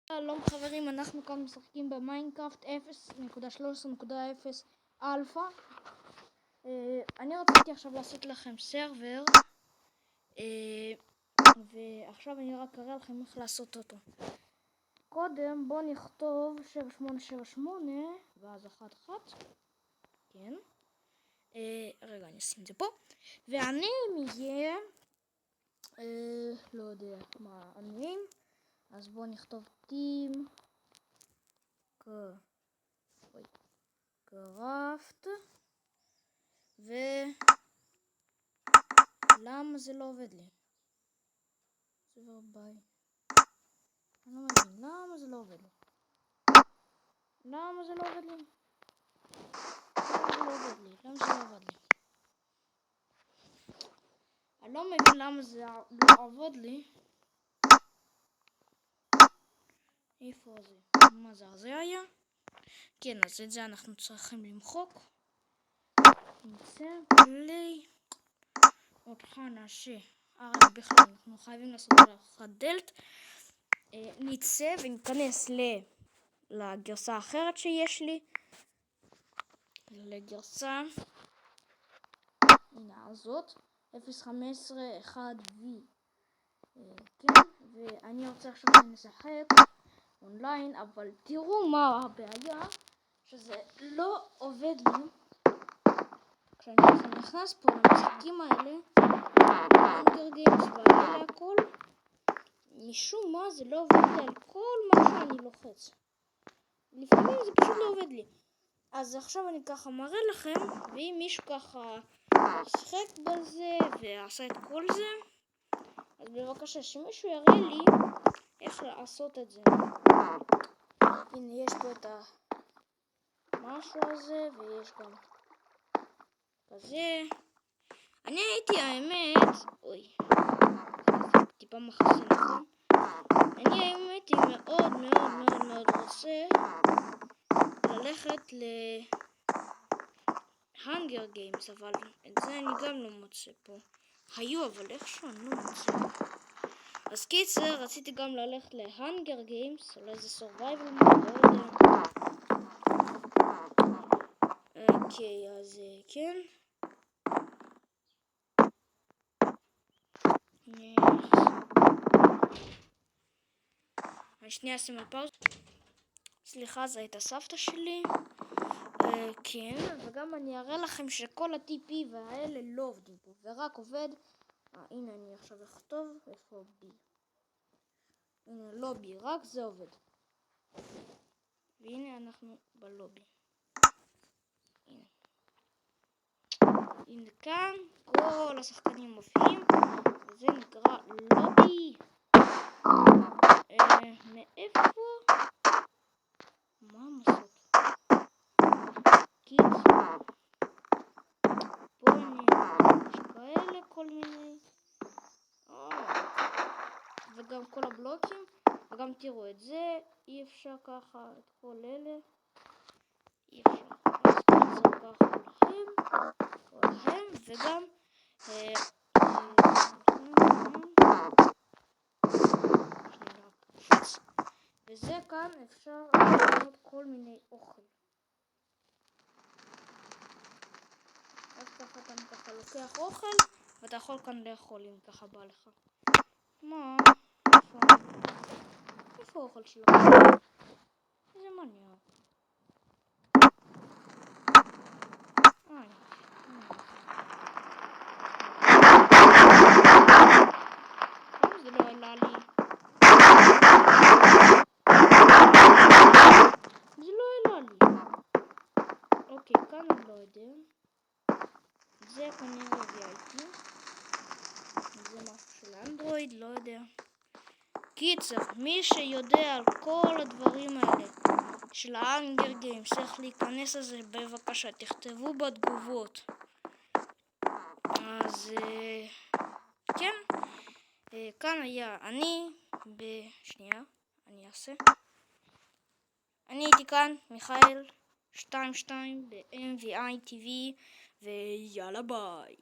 שלום חברים, אנחנו כאן משחקים במיינקראפט 0.13.0 אלפא. אני רציתי עכשיו לעשות לכם סרבר, ועכשיו אני רק אראה לכם איך לעשות אותו. קודם בואו נכתוב 7878 ואז 11. כן, רגע, אני אשים את זה פה, והניים יהיה לא יודע מה הניים. אז בואו נכתוב טים קראפט. ולמה זה לא עובד לי? סבר ביי. אני לא מבין למה זה לא עובד לי. למה זה לא עובד לי? למה זה לא עובד לי? אני לא מבין למה זה לא עובד לי. איפה זה? מה זה היה? כן, אז את זה אנחנו צריכים למחוק. נצא פליי. אותך נעשה. בכלל אנחנו חייבים לעשות לך דלת. נצא וניכנס לגרסה האחרת שיש לי. לגרסה הנה הזאת 0.15.1v. כן, ואני רוצה עכשיו שנשחק אונליין, אבל תראו מה הבעיה, שזה לא עובד לי. כשאני נכנס פה למשחקים האלה, Hunger Games והאלה הכל, משום מה זה לא עובד לי על כל מה שאני לוחץ. לפעמים זה פשוט לא עובד לי. אז עכשיו אני ככה מראה לכם, ואם מישהו ככה שחק בזה ועשה את כל זה, אז בבקשה שמישהו יראה לי איך לעשות את זה. הנה יש פה את המשהו הזה, ויש גם כזה. אני הייתי האמת, אוי, טיפה מחסה, נכון? אני הייתי מאוד מאוד מאוד מאוד רוצה ללכת ל-Hunger Games, אבל את זה אני גם לא מוצא פה. היו, אבל איכשהו אני לא מוצא. אז קיצר, רציתי גם ללכת ל-Hunger Games, אולי זה survival mode, לא יודע. אוקיי, אז כן. אני שנייה אשים על פאוז. סליחה, זו הייתה סבתא שלי. כן, וגם אני אראה לכם שכל ה-TP והאלה לא עובדים פה, ורק עובד. הנה אני עכשיו אכתוב, איפה בי? הנה לובי, רק זה עובד. והנה אנחנו בלובי. הנה כאן כל השחקנים מופיעים, וזה נקרא לובי. מאיפה? מה המסות? קיצור, פה יש כאלה כל מיני, וגם כל הבלוקים, וגם תראו את זה, אי אפשר ככה, את כל אלה אי אפשר. אז קיצור ככה הולכים, וגם וזה כאן אפשר לעשות כל מיני אוכל. אז ככה אתה ככה לוקח אוכל, ואתה יכול כאן לאכול אם ככה בא לך. מה? איפה האוכל שלך? איזה מעניין. זה לא עלה לי. זה לא עלה לי. אוקיי, כאן אני לא יודע. זה כנראה VIP. זה משהו של אנדרואיד, לא יודע. קיצר, מי שיודע על כל הדברים האלה של ה-Hunger Games, איך להיכנס לזה, בבקשה תכתבו בתגובות. אז כן, כאן היה אני בשנייה, אני אעשה. אני הייתי כאן, מיכאל 22 ב-MVI TV, ויאללה ביי.